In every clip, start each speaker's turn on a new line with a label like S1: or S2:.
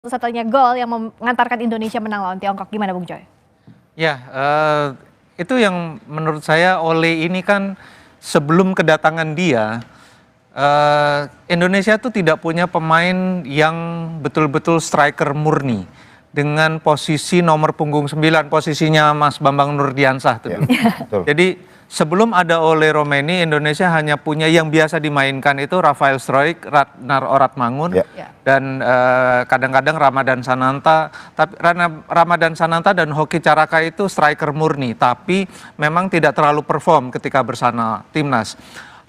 S1: satu-satunya gol yang mengantarkan Indonesia menang lawan Tiongkok. Gimana Bung Joy?
S2: Ya, itu yang menurut saya Ole ini kan sebelum kedatangan dia, Indonesia tuh tidak punya pemain yang betul-betul striker murni dengan posisi nomor punggung 9, posisinya Mas Bambang Nurdiansyah tuh. Jadi sebelum ada Ole Romaini, Indonesia hanya punya yang biasa dimainkan itu Rafael Struijk, Ratnar Oratmangun, dan kadang-kadang Ramadan Sananta. Tapi Ramadan Sananta dan Hoki Caraka itu striker murni, tapi memang tidak terlalu perform ketika bersama timnas.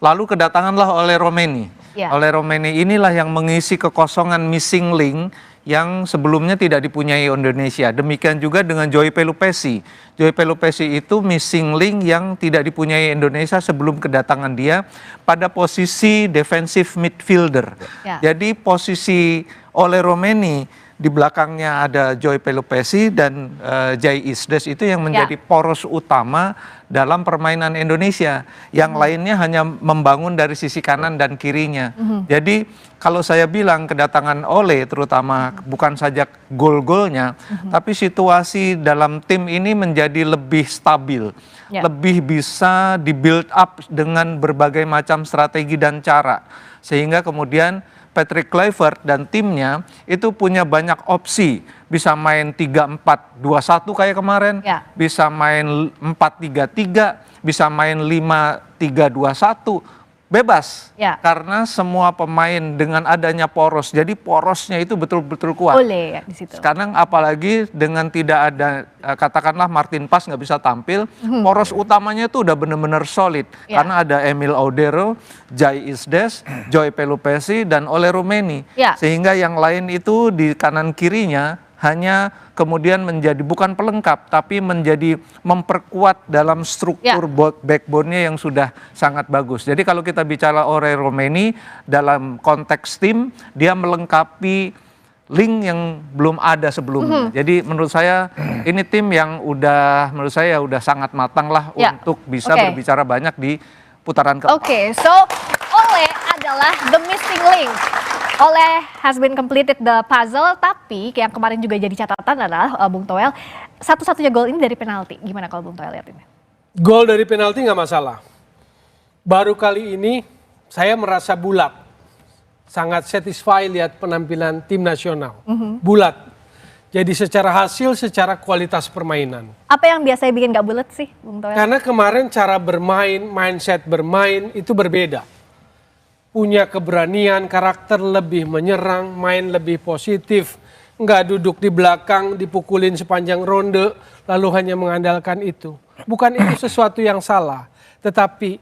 S2: Lalu kedatanganlah Ole Romaini. Ole Romaini inilah yang mengisi kekosongan missing link yang sebelumnya tidak dipunyai Indonesia. Demikian juga dengan Joy Pelupesi. Joy Pelupesi itu missing link yang tidak dipunyai Indonesia sebelum kedatangan dia pada posisi defensive midfielder. Jadi posisi Ole Romaini di belakangnya ada Joy Pelupesi dan Jai Isdes itu yang menjadi poros utama dalam permainan Indonesia. Yang lainnya hanya membangun dari sisi kanan dan kirinya. Jadi kalau saya bilang kedatangan Ole terutama bukan saja gol-golnya, tapi situasi dalam tim ini menjadi lebih stabil, lebih bisa di-build up dengan berbagai macam strategi dan cara. Sehingga kemudian Patrick Kluivert dan timnya itu punya banyak opsi. Bisa main 3-4-2-1 kayak kemarin, bisa main 4-3-3, bisa main 5-3-2-1. Bebas, karena semua pemain dengan adanya poros, jadi porosnya itu betul-betul kuat.
S1: Di situ.
S2: Sekarang apalagi dengan tidak ada, katakanlah Martin Pas nggak bisa tampil, poros utamanya itu udah benar-benar solid. Karena ada Emil Audero, Jai Isdes, Joy Pelupesi, dan Ole Romaini. Sehingga yang lain itu di kanan kirinya hanya kemudian menjadi bukan pelengkap, tapi menjadi memperkuat dalam struktur backbone-nya yang sudah sangat bagus. Jadi kalau kita bicara Ole Romaini dalam konteks tim, dia melengkapi link yang belum ada sebelumnya. Jadi menurut saya ini tim yang menurut saya udah sangat matang lah untuk bisa berbicara banyak di putaran keempat.
S1: So Ole adalah the missing link. Ole has been completed the puzzle, tapi yang kemarin juga jadi catatan adalah Bung Toel, satu-satunya gol ini dari penalti. Gimana kalau Bung Toel lihat ini?
S3: Gol dari penalti nggak masalah. Baru kali ini saya merasa bulat, sangat satisfied lihat penampilan tim nasional. Bulat. Jadi secara hasil, secara kualitas permainan.
S1: Apa yang biasanya bikin nggak bulat sih, Bung Toel?
S3: Karena kemarin cara bermain, mindset bermain itu berbeda. Punya keberanian, karakter lebih menyerang, main lebih positif. Nggak duduk di belakang, dipukulin sepanjang ronde, lalu hanya mengandalkan itu. Bukan itu sesuatu yang salah. Tetapi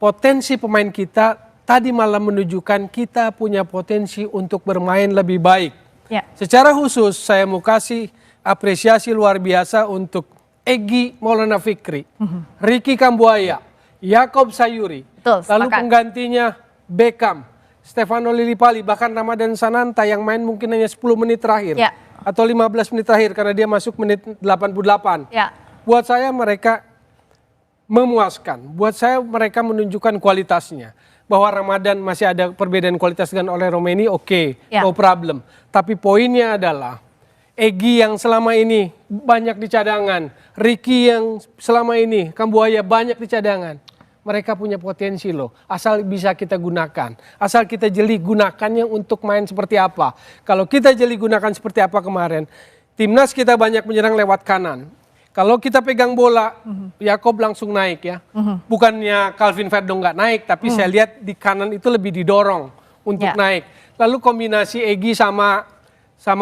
S3: potensi pemain kita tadi malah menunjukkan kita punya potensi untuk bermain lebih baik. Secara khusus saya mau kasih apresiasi luar biasa untuk Egy Maulana Fikri, Ricky Kambuaya, Yaakob Sayuri, lalu penggantinya Beckham, Stefano Lillipali, bahkan Ramadan Sananta yang main mungkin hanya 10 menit terakhir atau 15 menit terakhir karena dia masuk menit 88. Buat saya mereka memuaskan, buat saya mereka menunjukkan kualitasnya. Bahwa Ramadan masih ada perbedaan kualitas dengan Ole Romaini, no problem. Tapi poinnya adalah Egy yang selama ini banyak di cadangan, Ricky yang selama ini Kambuaya banyak di cadangan. Mereka punya potensi loh, asal bisa kita gunakan. Asal kita jeli gunakannya untuk main seperti apa. Kalau kita jeli gunakan seperti apa kemarin, timnas kita banyak menyerang lewat kanan. Kalau kita pegang bola, Yaakob langsung naik ya. Bukannya Calvin Verdong nggak naik, tapi saya lihat di kanan itu lebih didorong untuk naik. Lalu kombinasi Egy sama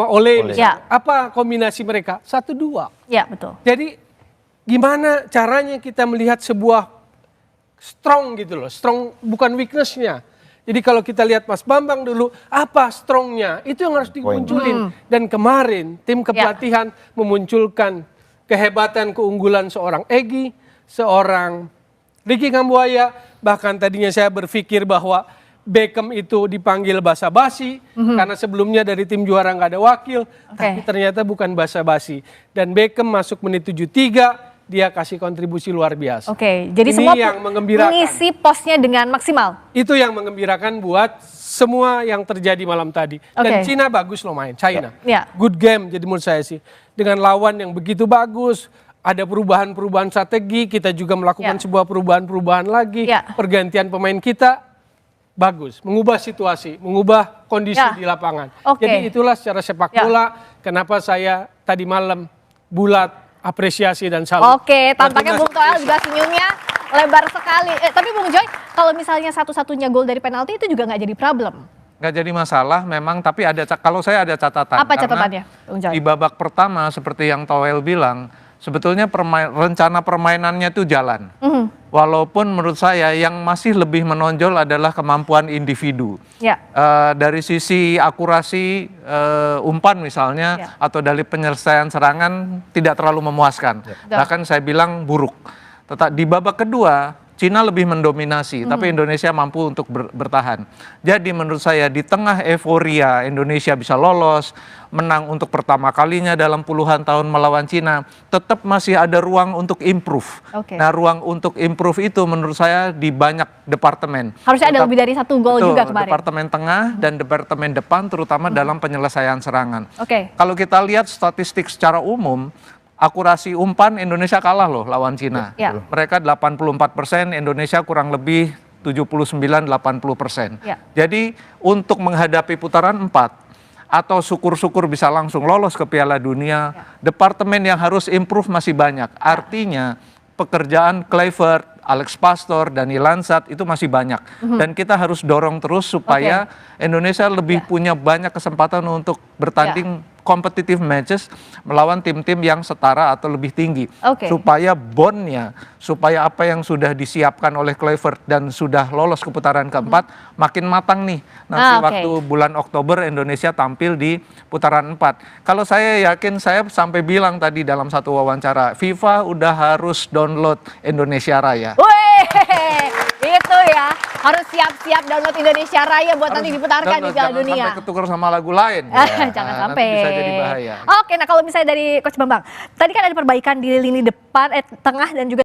S3: Ole. Apa kombinasi mereka? 1-2.
S1: Betul.
S3: Jadi gimana caranya kita melihat sebuah strong gitu loh, strong bukan weaknessnya. Jadi kalau kita lihat Mas Bambang dulu, apa strongnya? Itu yang harus dimunculin. Dan kemarin tim kepelatihan memunculkan kehebatan, keunggulan seorang Egy, seorang Ricky Kambuaya. Bahkan tadinya saya berpikir bahwa Beckham itu dipanggil basa-basi, karena sebelumnya dari tim juara nggak ada wakil. Tapi ternyata bukan basa-basi. Dan Beckham masuk menit 73, dia kasih kontribusi luar biasa.
S1: Jadi
S3: ini
S1: semua
S3: yang mengembirakan.
S1: Mengisi posnya dengan maksimal.
S3: Itu yang mengembirakan buat semua yang terjadi malam tadi. Dan
S1: Oke.
S3: Cina bagus loh main, China.
S1: Ya.
S3: Good game jadi menurut saya sih. Dengan lawan yang begitu bagus, ada perubahan-perubahan strategi, kita juga melakukan
S1: Ya.
S3: sebuah perubahan-perubahan lagi.
S1: Ya.
S3: Pergantian pemain kita bagus, mengubah situasi, mengubah kondisi
S1: Ya.
S3: di lapangan.
S1: Oke.
S3: Jadi itulah secara sepak
S1: Ya.
S3: bola kenapa saya tadi malam bulat apresiasi dan salut.
S1: Oke, tampaknya
S3: Martinez
S1: Bung Toel juga senyumnya lebar sekali. Tapi Bung Joy, kalau misalnya satu-satunya gol dari penalti itu juga nggak jadi problem.
S2: Nggak jadi masalah memang, tapi kalau saya ada catatan.
S1: Apa
S2: Karena
S1: catatannya, Bung Joy?
S2: di babak pertama seperti yang Toel bilang, sebetulnya rencana permainannya itu jalan. Walaupun menurut saya yang masih lebih menonjol adalah kemampuan individu.
S1: Ya.
S2: Dari sisi akurasi umpan misalnya,
S1: Ya.
S2: atau dari penyelesaian serangan tidak terlalu memuaskan. Bahkan saya bilang buruk. Di babak kedua Cina lebih mendominasi, tapi Indonesia mampu untuk bertahan. Jadi menurut saya di tengah euforia Indonesia bisa lolos, menang untuk pertama kalinya dalam puluhan tahun melawan Cina, tetap masih ada ruang untuk improve.
S1: Oke.
S2: Nah, ruang untuk improve itu menurut saya di banyak departemen.
S1: Harusnya ada lebih dari satu gol
S2: Betul,
S1: juga kemarin.
S2: Departemen tengah dan departemen depan, terutama dalam penyelesaian serangan.
S1: Oke.
S2: Kalau kita lihat statistik secara umum, akurasi umpan Indonesia kalah loh lawan Cina.
S1: Ya.
S2: Mereka 84%, Indonesia kurang lebih 79-80%.
S1: Ya.
S2: Jadi untuk menghadapi putaran 4 atau syukur-syukur bisa langsung lolos ke Piala Dunia, departemen yang harus improve masih banyak. Artinya pekerjaan Kluivert, Alex Pastoor, Dani Lansat itu masih banyak. Dan kita harus dorong terus supaya Indonesia lebih punya banyak kesempatan untuk bertanding competitive matches melawan tim-tim yang setara atau lebih tinggi.
S1: Oke.
S2: Supaya bondnya, supaya apa yang sudah disiapkan oleh Kluivert dan sudah lolos ke putaran keempat makin matang nih. Nanti
S1: Oke.
S2: waktu bulan Oktober Indonesia tampil di putaran 4. Kalau saya yakin, saya sampai bilang tadi dalam satu wawancara, FIFA udah harus download Indonesia Raya.
S1: Wih, itu ya. Harus siap-siap download Indonesia Raya buat nanti diputarkan di Piala Dunia.
S2: Jangan sampai ketukar sama lagu lain.
S1: Jangan
S2: Nah,
S1: sampai.
S2: Nanti bisa jadi bahaya.
S1: Oke, nah kalau misalnya dari Coach Bambang, tadi kan ada perbaikan di lini depan, tengah dan juga